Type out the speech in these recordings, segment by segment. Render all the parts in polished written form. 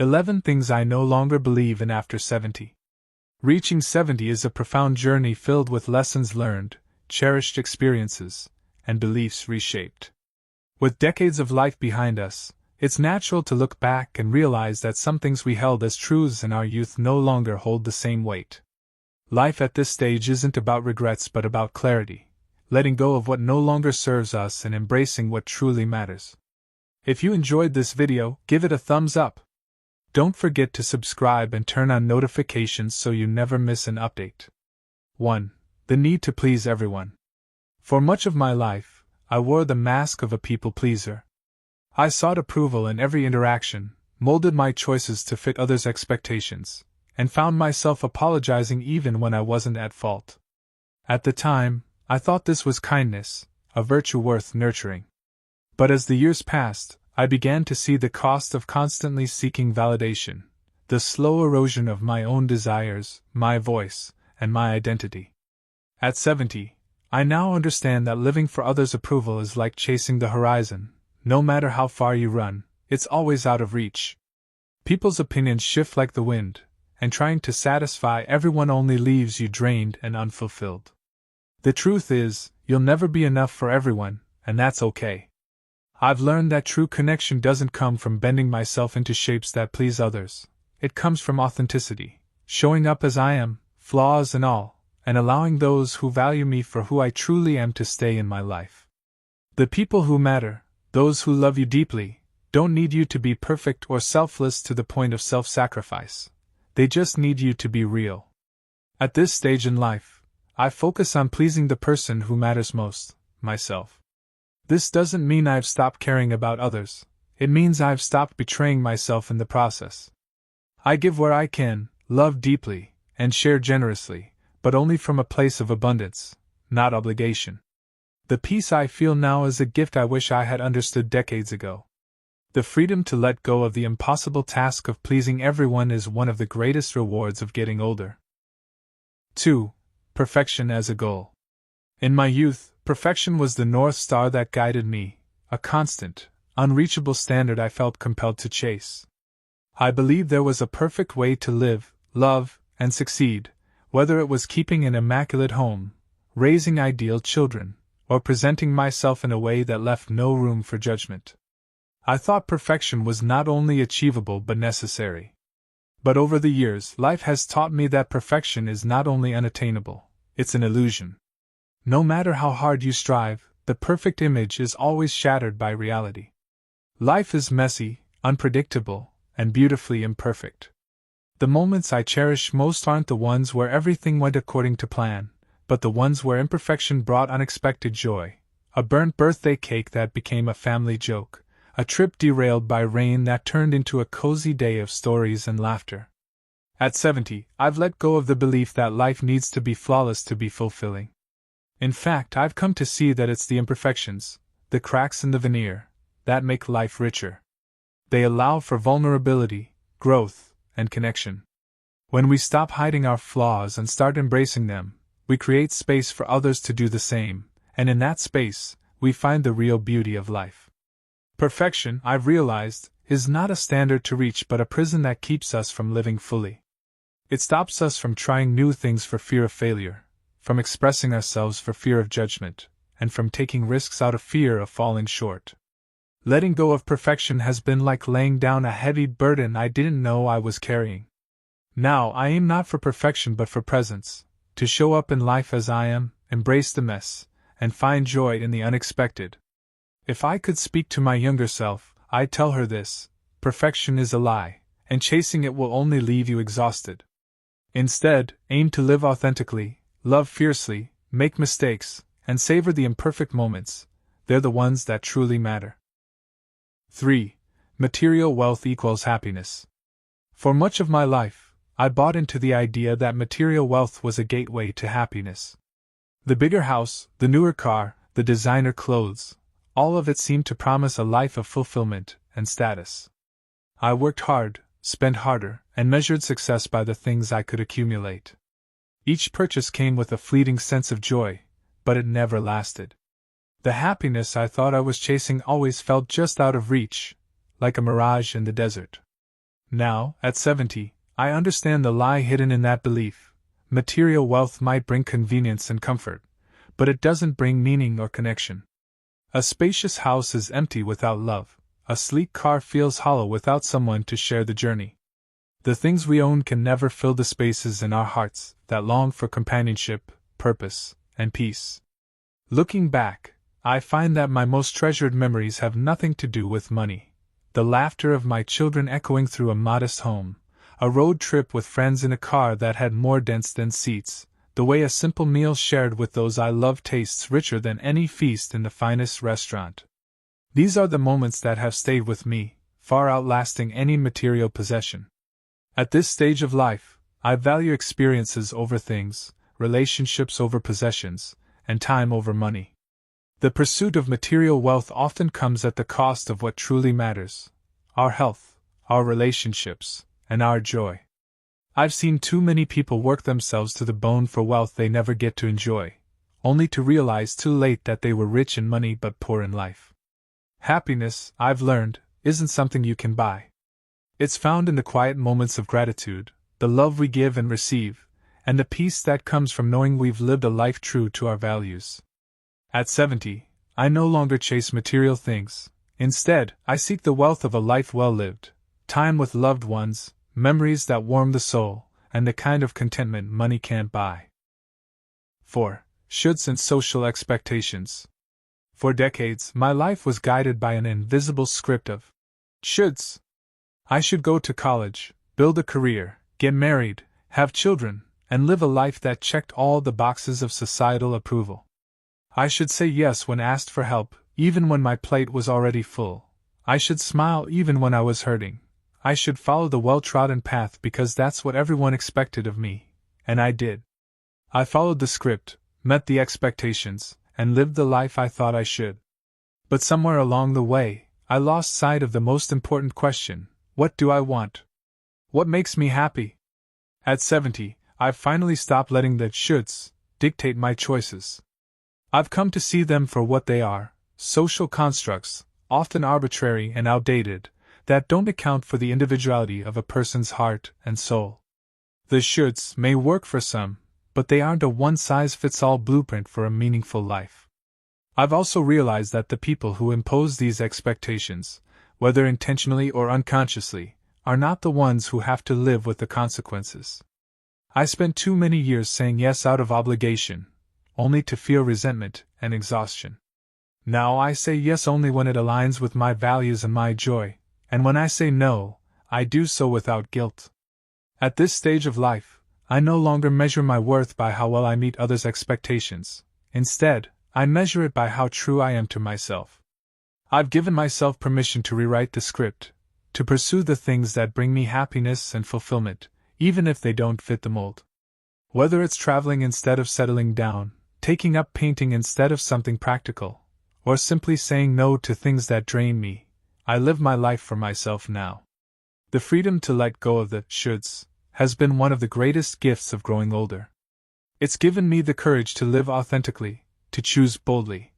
11 Things I No Longer Believe in After 70. Reaching 70 is a profound journey filled with lessons learned, cherished experiences, and beliefs reshaped. With decades of life behind us, it's natural to look back and realize that some things we held as truths in our youth no longer hold the same weight. Life at this stage isn't about regrets but about clarity, letting go of what no longer serves us and embracing what truly matters. If you enjoyed this video, give it a thumbs up. Don't forget to subscribe and turn on notifications so you never miss an update. 1. The need to please everyone. For much of my life, I wore the mask of a people pleaser. I sought approval in every interaction, molded my choices to fit others' expectations, and found myself apologizing even when I wasn't at fault. At the time, I thought this was kindness, a virtue worth nurturing. But as the years passed, I began to see the cost of constantly seeking validation, the slow erosion of my own desires, my voice, and my identity. At 70, I now understand that living for others' approval is like chasing the horizon. No matter how far you run, it's always out of reach. People's opinions shift like the wind, and trying to satisfy everyone only leaves you drained and unfulfilled. The truth is, you'll never be enough for everyone, and that's okay. I've learned that true connection doesn't come from bending myself into shapes that please others. It comes from authenticity, showing up as I am, flaws and all, and allowing those who value me for who I truly am to stay in my life. The people who matter, those who love you deeply, don't need you to be perfect or selfless to the point of self-sacrifice. They just need you to be real. At this stage in life, I focus on pleasing the person who matters most, myself. This doesn't mean I've stopped caring about others. It means I've stopped betraying myself in the process. I give where I can, love deeply, and share generously, but only from a place of abundance, not obligation. The peace I feel now is a gift I wish I had understood decades ago. The freedom to let go of the impossible task of pleasing everyone is one of the greatest rewards of getting older. 2. Perfection as a goal. In my youth, perfection was the North Star that guided me, a constant, unreachable standard I felt compelled to chase. I believed there was a perfect way to live, love, and succeed, whether it was keeping an immaculate home, raising ideal children, or presenting myself in a way that left no room for judgment. I thought perfection was not only achievable but necessary. But over the years, life has taught me that perfection is not only unattainable, it's an illusion. No matter how hard you strive, the perfect image is always shattered by reality. Life is messy, unpredictable, and beautifully imperfect. The moments I cherish most aren't the ones where everything went according to plan, but the ones where imperfection brought unexpected joy. A burnt birthday cake that became a family joke, a trip derailed by rain that turned into a cozy day of stories and laughter. At 70, I've let go of the belief that life needs to be flawless to be fulfilling. In fact, I've come to see that it's the imperfections, the cracks in the veneer, that make life richer. They allow for vulnerability, growth, and connection. When we stop hiding our flaws and start embracing them, we create space for others to do the same, and in that space, we find the real beauty of life. Perfection, I've realized, is not a standard to reach but a prison that keeps us from living fully. It stops us from trying new things for fear of failure, from expressing ourselves for fear of judgment, and from taking risks out of fear of falling short. Letting go of perfection has been like laying down a heavy burden I didn't know I was carrying. Now I aim not for perfection but for presence, to show up in life as I am, embrace the mess, and find joy in the unexpected. If I could speak to my younger self, I'd tell her this: perfection is a lie, and chasing it will only leave you exhausted. Instead, aim to live authentically, love fiercely, make mistakes, and savor the imperfect moments. They're the ones that truly matter. 3. Material wealth equals happiness. For much of my life, I bought into the idea that material wealth was a gateway to happiness. The bigger house, the newer car, the designer clothes, all of it seemed to promise a life of fulfillment and status. I worked hard, spent harder, and measured success by the things I could accumulate. Each purchase came with a fleeting sense of joy, but it never lasted. The happiness I thought I was chasing always felt just out of reach, like a mirage in the desert. Now, at 70, I understand the lie hidden in that belief. Material wealth might bring convenience and comfort, but it doesn't bring meaning or connection. A spacious house is empty without love. A sleek car feels hollow without someone to share the journey. The things we own can never fill the spaces in our hearts that long for companionship, purpose, and peace. Looking back, I find that my most treasured memories have nothing to do with money. The laughter of my children echoing through a modest home, a road trip with friends in a car that had more dents than seats, the way a simple meal shared with those I love tastes richer than any feast in the finest restaurant. These are the moments that have stayed with me, far outlasting any material possession. At this stage of life, I value experiences over things, relationships over possessions, and time over money. The pursuit of material wealth often comes at the cost of what truly matters: our health, our relationships, and our joy. I've seen too many people work themselves to the bone for wealth they never get to enjoy, only to realize too late that they were rich in money but poor in life. Happiness, I've learned, isn't something you can buy. It's found in the quiet moments of gratitude, the love we give and receive, and the peace that comes from knowing we've lived a life true to our values. At 70, I no longer chase material things. Instead, I seek the wealth of a life well lived, time with loved ones, memories that warm the soul, and the kind of contentment money can't buy. 4. Shoulds and social expectations. For decades, my life was guided by an invisible script of shoulds. I should go to college, build a career, get married, have children, and live a life that checked all the boxes of societal approval. I should say yes when asked for help, even when my plate was already full. I should smile even when I was hurting. I should follow the well-trodden path because that's what everyone expected of me, and I did. I followed the script, met the expectations, and lived the life I thought I should. But somewhere along the way, I lost sight of the most important question: what do I want? What makes me happy? At 70, I've finally stopped letting the shoulds dictate my choices. I've come to see them for what they are: social constructs, often arbitrary and outdated, that don't account for the individuality of a person's heart and soul. The shoulds may work for some, but they aren't a one-size-fits-all blueprint for a meaningful life. I've also realized that the people who impose these expectations, whether intentionally or unconsciously, are not the ones who have to live with the consequences. I spent too many years saying yes out of obligation, only to feel resentment and exhaustion. Now I say yes only when it aligns with my values and my joy, and when I say no, I do so without guilt. At this stage of life, I no longer measure my worth by how well I meet others' expectations. Instead, I measure it by how true I am to myself. I've given myself permission to rewrite the script, to pursue the things that bring me happiness and fulfillment, even if they don't fit the mold. Whether it's traveling instead of settling down, taking up painting instead of something practical, or simply saying no to things that drain me, I live my life for myself now. The freedom to let go of the shoulds has been one of the greatest gifts of growing older. It's given me the courage to live authentically, to choose boldly,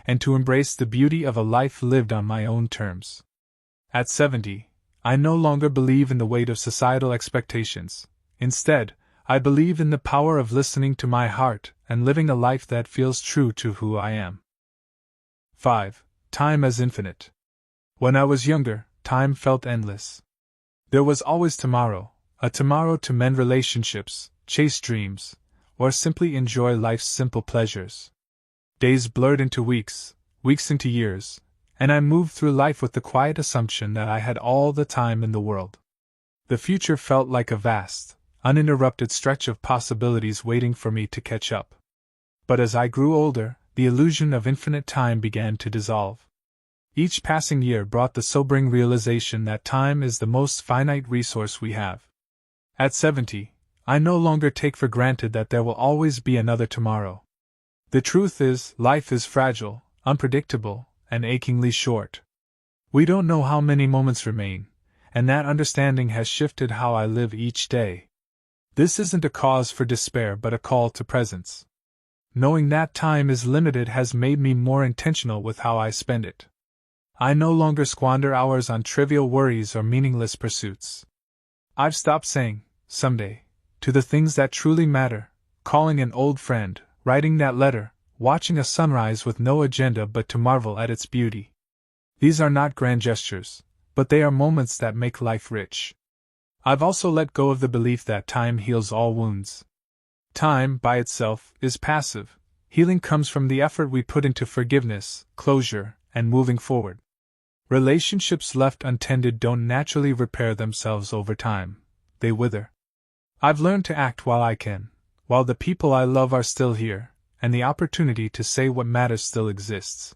and to embrace the beauty of a life lived on my own terms. At 70, I no longer believe in the weight of societal expectations. Instead, I believe in the power of listening to my heart and living a life that feels true to who I am. 5. Time as infinite. When I was younger, time felt endless. There was always tomorrow, a tomorrow to mend relationships, chase dreams, or simply enjoy life's simple pleasures. Days blurred into weeks, weeks into years, and I moved through life with the quiet assumption that I had all the time in the world. The future felt like a vast, uninterrupted stretch of possibilities waiting for me to catch up. But as I grew older, the illusion of infinite time began to dissolve. Each passing year brought the sobering realization that time is the most finite resource we have. At 70, I no longer take for granted that there will always be another tomorrow. The truth is, life is fragile, unpredictable, and achingly short. We don't know how many moments remain, and that understanding has shifted how I live each day. This isn't a cause for despair but a call to presence. Knowing that time is limited has made me more intentional with how I spend it. I no longer squander hours on trivial worries or meaningless pursuits. I've stopped saying, someday, to the things that truly matter, calling an old friend, writing that letter, watching a sunrise with no agenda but to marvel at its beauty. These are not grand gestures, but they are moments that make life rich. I've also let go of the belief that time heals all wounds. Time, by itself, is passive. Healing comes from the effort we put into forgiveness, closure, and moving forward. Relationships left untended don't naturally repair themselves over time, they wither. I've learned to act while I can, while the people I love are still here, and the opportunity to say what matters still exists.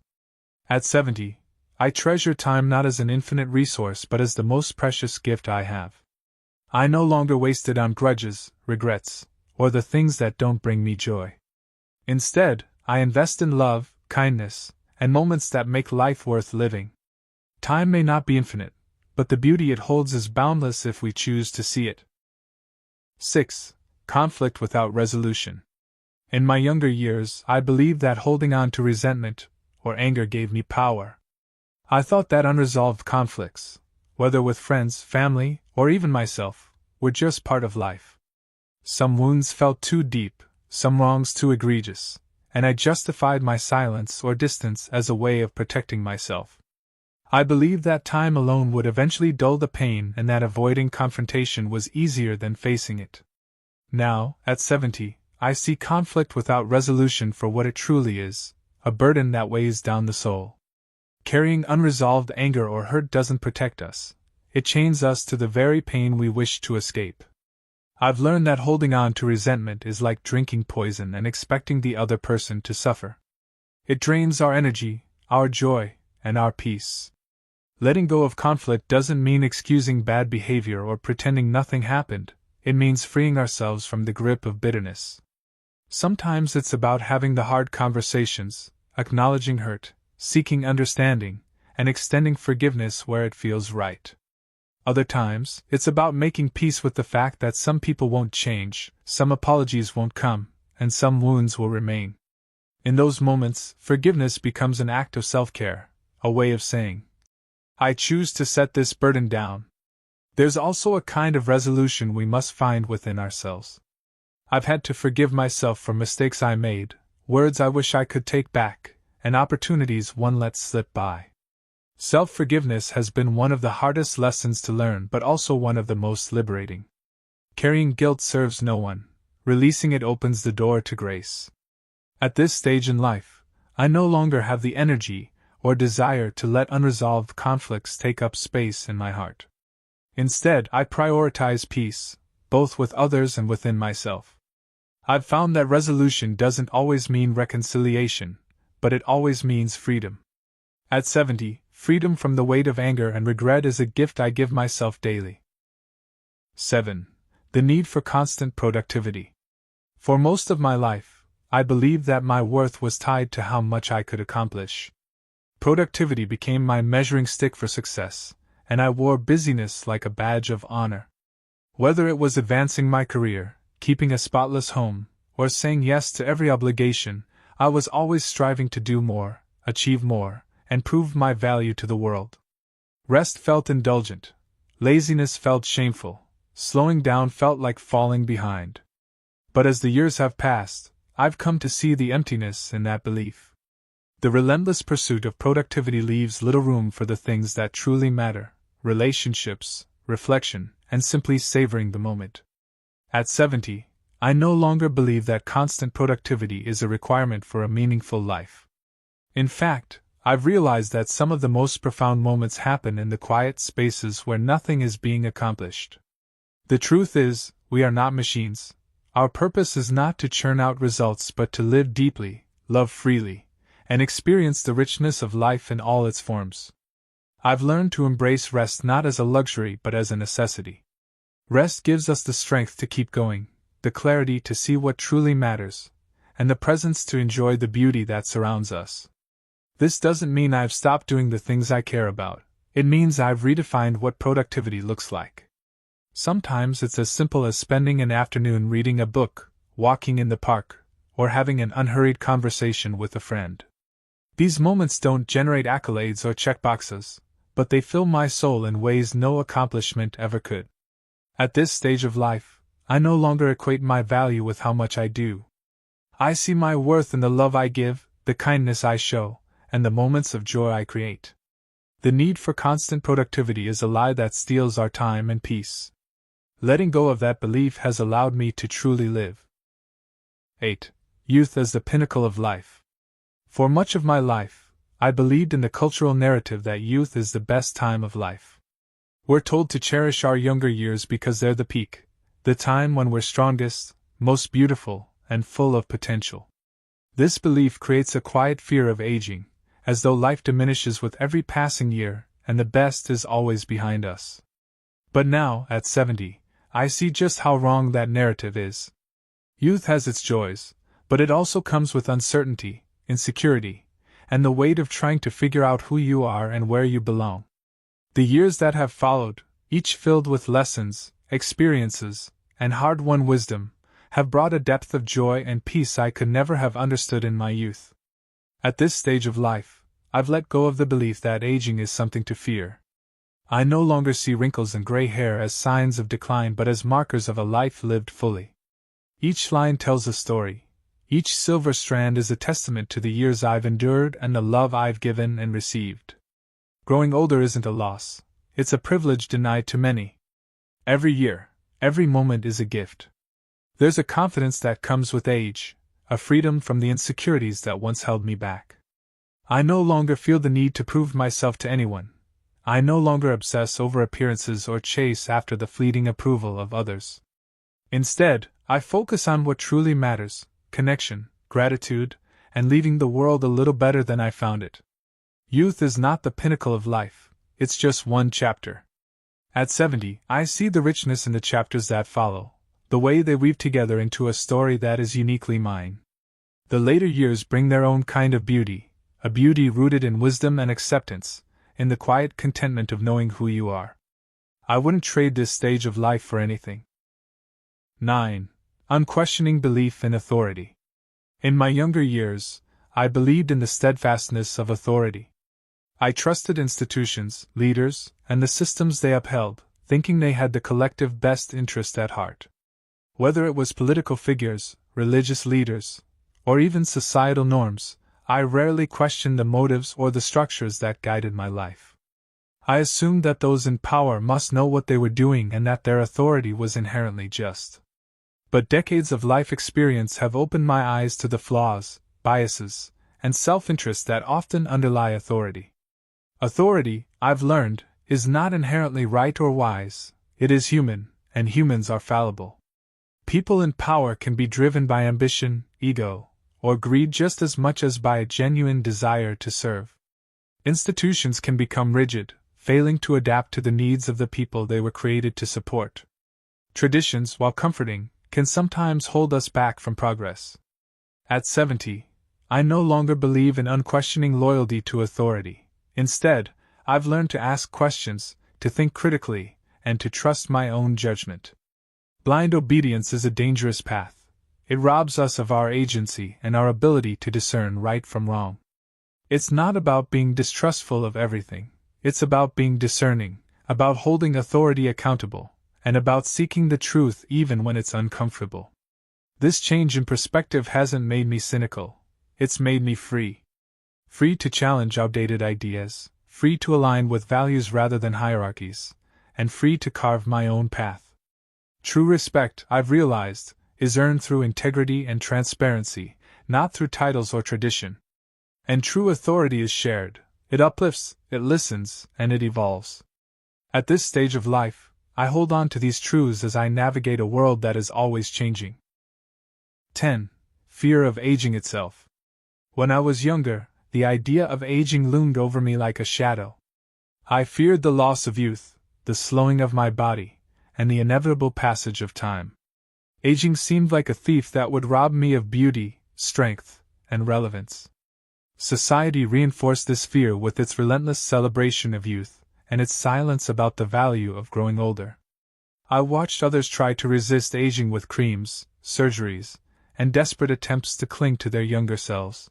At 70, I treasure time not as an infinite resource but as the most precious gift I have. I no longer waste it on grudges, regrets, or the things that don't bring me joy. Instead, I invest in love, kindness, and moments that make life worth living. Time may not be infinite, but the beauty it holds is boundless if we choose to see it. 6. Conflict without resolution. In my younger years, I believed that holding on to resentment or anger gave me power. I thought that unresolved conflicts, whether with friends, family, or even myself, were just part of life. Some wounds felt too deep, some wrongs too egregious, and I justified my silence or distance as a way of protecting myself. I believed that time alone would eventually dull the pain and that avoiding confrontation was easier than facing it. Now, at 70, I see conflict without resolution for what it truly is, a burden that weighs down the soul. Carrying unresolved anger or hurt doesn't protect us, it chains us to the very pain we wish to escape. I've learned that holding on to resentment is like drinking poison and expecting the other person to suffer. It drains our energy, our joy, and our peace. Letting go of conflict doesn't mean excusing bad behavior or pretending nothing happened, it means freeing ourselves from the grip of bitterness. Sometimes it's about having the hard conversations, acknowledging hurt, seeking understanding, and extending forgiveness where it feels right. Other times, it's about making peace with the fact that some people won't change, some apologies won't come, and some wounds will remain. In those moments, forgiveness becomes an act of self-care, a way of saying, I choose to set this burden down. There's also a kind of resolution we must find within ourselves. I've had to forgive myself for mistakes I made, words I wish I could take back, and opportunities one let slip by. Self-forgiveness has been one of the hardest lessons to learn but also one of the most liberating. Carrying guilt serves no one, releasing it opens the door to grace. At this stage in life, I no longer have the energy or desire to let unresolved conflicts take up space in my heart. Instead, I prioritize peace, both with others and within myself. I've found that resolution doesn't always mean reconciliation, but it always means freedom. At 70, freedom from the weight of anger and regret is a gift I give myself daily. 7. The need for constant productivity. For most of my life, I believed that my worth was tied to how much I could accomplish. Productivity became my measuring stick for success, and I wore busyness like a badge of honor. Whether it was advancing my career, keeping a spotless home, or saying yes to every obligation, I was always striving to do more, achieve more, and prove my value to the world. Rest felt indulgent, laziness felt shameful, slowing down felt like falling behind. But as the years have passed, I've come to see the emptiness in that belief. The relentless pursuit of productivity leaves little room for the things that truly matter: relationships, reflection, and simply savoring the moment. At 70, I no longer believe that constant productivity is a requirement for a meaningful life. In fact, I've realized that some of the most profound moments happen in the quiet spaces where nothing is being accomplished. The truth is, we are not machines. Our purpose is not to churn out results but to live deeply, love freely, and experience the richness of life in all its forms. I've learned to embrace rest not as a luxury but as a necessity. Rest gives us the strength to keep going, the clarity to see what truly matters, and the presence to enjoy the beauty that surrounds us. This doesn't mean I've stopped doing the things I care about, it means I've redefined what productivity looks like. Sometimes it's as simple as spending an afternoon reading a book, walking in the park, or having an unhurried conversation with a friend. These moments don't generate accolades or checkboxes, but they fill my soul in ways no accomplishment ever could. At this stage of life, I no longer equate my value with how much I do. I see my worth in the love I give, the kindness I show, and the moments of joy I create. The need for constant productivity is a lie that steals our time and peace. Letting go of that belief has allowed me to truly live. 8. Youth as the pinnacle of life. For much of my life, I believed in the cultural narrative that youth is the best time of life. We're told to cherish our younger years because they're the peak, the time when we're strongest, most beautiful, and full of potential. This belief creates a quiet fear of aging, as though life diminishes with every passing year, and the best is always behind us. But now, at 70, I see just how wrong that narrative is. Youth has its joys, but it also comes with uncertainty, insecurity, and the weight of trying to figure out who you are and where you belong. The years that have followed, each filled with lessons, experiences, and hard-won wisdom, have brought a depth of joy and peace I could never have understood in my youth. At this stage of life, I've let go of the belief that aging is something to fear. I no longer see wrinkles and gray hair as signs of decline but as markers of a life lived fully. Each line tells a story. Each silver strand is a testament to the years I've endured and the love I've given and received. Growing older isn't a loss, it's a privilege denied to many. Every year, every moment is a gift. There's a confidence that comes with age, a freedom from the insecurities that once held me back. I no longer feel the need to prove myself to anyone. I no longer obsess over appearances or chase after the fleeting approval of others. Instead, I focus on what truly matters: connection, gratitude, and leaving the world a little better than I found it. Youth is not the pinnacle of life, it's just one chapter. At 70, I see the richness in the chapters that follow, the way they weave together into a story that is uniquely mine. The later years bring their own kind of beauty, a beauty rooted in wisdom and acceptance, in the quiet contentment of knowing who you are. I wouldn't trade this stage of life for anything. 9. Unquestioning belief in authority. In my younger years, I believed in the steadfastness of authority. I trusted institutions, leaders, and the systems they upheld, thinking they had the collective best interest at heart. Whether it was political figures, religious leaders, or even societal norms, I rarely questioned the motives or the structures that guided my life. I assumed that those in power must know what they were doing and that their authority was inherently just. But decades of life experience have opened my eyes to the flaws, biases, and self-interest that often underlie authority. Authority, I've learned, is not inherently right or wise. It is human, and humans are fallible. People in power can be driven by ambition, ego, or greed just as much as by a genuine desire to serve. Institutions can become rigid, failing to adapt to the needs of the people they were created to support. Traditions, while comforting, can sometimes hold us back from progress. At 70, I no longer believe in unquestioning loyalty to authority. Instead, I've learned to ask questions, to think critically, and to trust my own judgment. Blind obedience is a dangerous path. It robs us of our agency and our ability to discern right from wrong. It's not about being distrustful of everything. It's about being discerning, about holding authority accountable, and about seeking the truth even when it's uncomfortable. This change in perspective hasn't made me cynical. It's made me free. Free to challenge outdated ideas, free to align with values rather than hierarchies, and free to carve my own path. True respect, I've realized, is earned through integrity and transparency, not through titles or tradition. And true authority is shared. It uplifts, it listens, and it evolves. At this stage of life, I hold on to these truths as I navigate a world that is always changing. 10. Fear of aging itself. When I was younger, the idea of aging loomed over me like a shadow. I feared the loss of youth, the slowing of my body, and the inevitable passage of time. Aging seemed like a thief that would rob me of beauty, strength, and relevance. Society reinforced this fear with its relentless celebration of youth, and its silence about the value of growing older. I watched others try to resist aging with creams, surgeries, and desperate attempts to cling to their younger selves.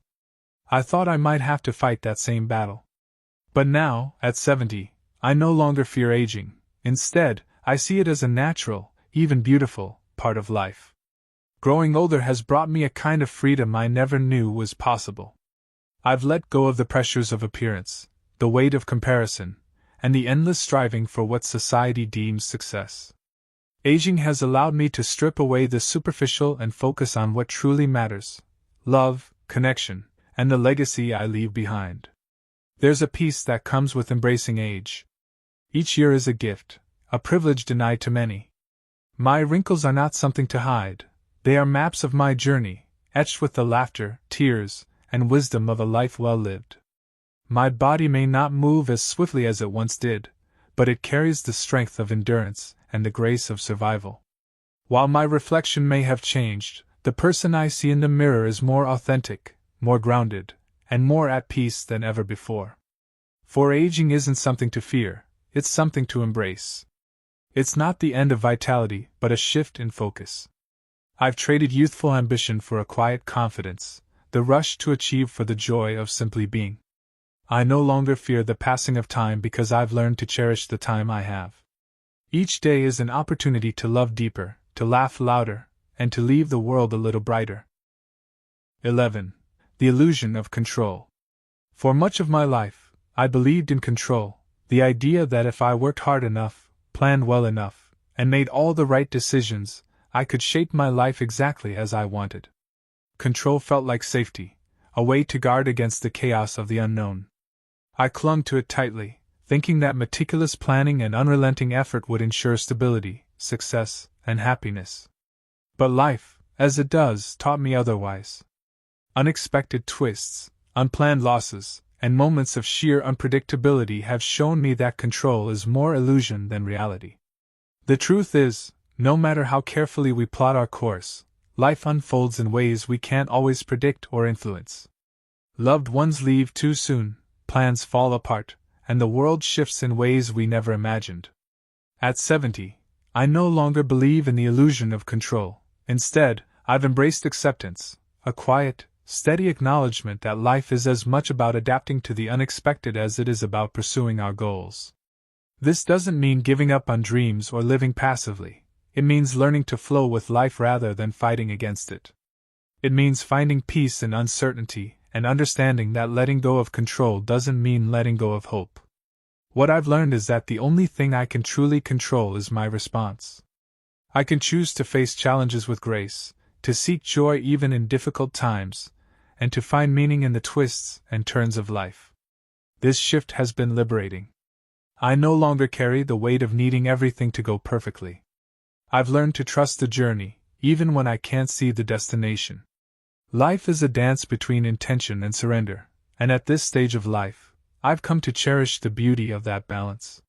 I thought I might have to fight that same battle. But now, at 70, I no longer fear aging. Instead, I see it as a natural, even beautiful, part of life. Growing older has brought me a kind of freedom I never knew was possible. I've let go of the pressures of appearance, the weight of comparison, and the endless striving for what society deems success. Aging has allowed me to strip away the superficial and focus on what truly matters: love, connection, and the legacy I leave behind. There's a peace that comes with embracing age. Each year is a gift, a privilege denied to many. My wrinkles are not something to hide, they are maps of my journey, etched with the laughter, tears, and wisdom of a life well lived. My body may not move as swiftly as it once did, but it carries the strength of endurance and the grace of survival. While my reflection may have changed, the person I see in the mirror is more authentic, more grounded, and more at peace than ever before. For aging isn't something to fear, it's something to embrace. It's not the end of vitality, but a shift in focus. I've traded youthful ambition for a quiet confidence, the rush to achieve for the joy of simply being. I no longer fear the passing of time because I've learned to cherish the time I have. Each day is an opportunity to love deeper, to laugh louder, and to leave the world a little brighter. 11. The illusion of control. For much of my life, I believed in control, the idea that if I worked hard enough, planned well enough, and made all the right decisions, I could shape my life exactly as I wanted. Control felt like safety, a way to guard against the chaos of the unknown. I clung to it tightly, thinking that meticulous planning and unrelenting effort would ensure stability, success, and happiness. But life, as it does, taught me otherwise. Unexpected twists, unplanned losses, and moments of sheer unpredictability have shown me that control is more illusion than reality. The truth is, no matter how carefully we plot our course, life unfolds in ways we can't always predict or influence. Loved ones leave too soon, plans fall apart, and the world shifts in ways we never imagined. At 70, I no longer believe in the illusion of control. Instead, I've embraced acceptance, a quiet, steady acknowledgement that life is as much about adapting to the unexpected as it is about pursuing our goals. This doesn't mean giving up on dreams or living passively. It means learning to flow with life rather than fighting against it. It means finding peace in uncertainty and understanding that letting go of control doesn't mean letting go of hope. What I've learned is that the only thing I can truly control is my response. I can choose to face challenges with grace, to seek joy even in difficult times, and to find meaning in the twists and turns of life. This shift has been liberating. I no longer carry the weight of needing everything to go perfectly. I've learned to trust the journey, even when I can't see the destination. Life is a dance between intention and surrender, and at this stage of life, I've come to cherish the beauty of that balance.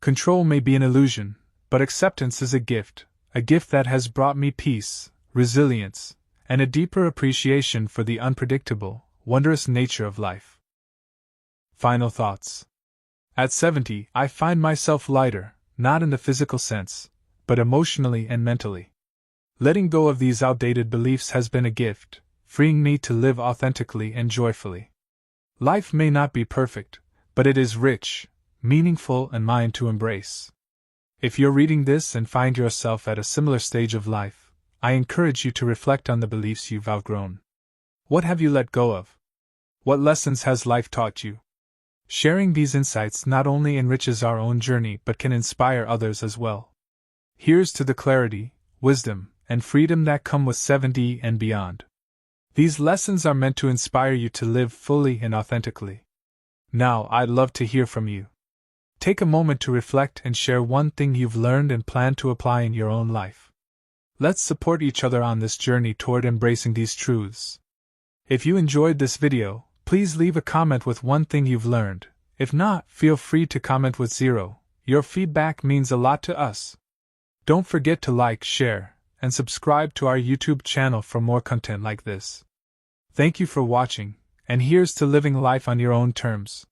Control may be an illusion, but acceptance is a gift that has brought me peace, resilience, and a deeper appreciation for the unpredictable, wondrous nature of life. Final thoughts. At 70, I find myself lighter, not in the physical sense, but emotionally and mentally. Letting go of these outdated beliefs has been a gift, freeing me to live authentically and joyfully. Life may not be perfect, but it is rich, meaningful, and mine to embrace. If you're reading this and find yourself at a similar stage of life, I encourage you to reflect on the beliefs you've outgrown. What have you let go of? What lessons has life taught you? Sharing these insights not only enriches our own journey but can inspire others as well. Here's to the clarity, wisdom, and freedom that come with 70 and beyond. These lessons are meant to inspire you to live fully and authentically. Now, I'd love to hear from you. Take a moment to reflect and share one thing you've learned and plan to apply in your own life. Let's support each other on this journey toward embracing these truths. If you enjoyed this video, please leave a comment with one thing you've learned. If not, feel free to comment with 0. Your feedback means a lot to us. Don't forget to like, share, and subscribe to our YouTube channel for more content like this. Thank you for watching, and here's to living life on your own terms.